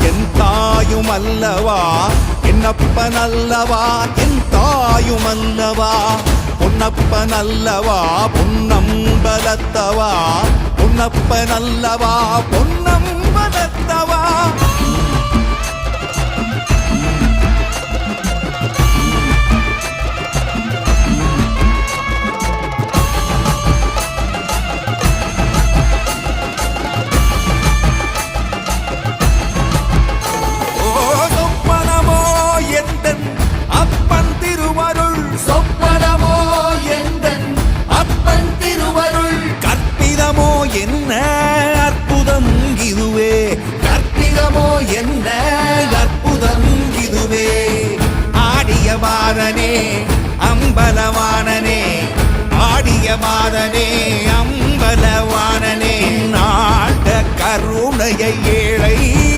என் தாயும் அல்லவா என்னப்பன் அல்லவா என் தாயும் அல்லவா பொன்னப்பன் அல்லவா பொன்னம்பலத்தவா பொன்னப்பன் அல்லவா பொன்னம்பலத்தவா என்ன அற்புதம் இதுவே கற்பிதமோ என்ன அற்புதம் இதுவே ஆடிய மாதனே அம்பலவானனே ஆடிய மாதனே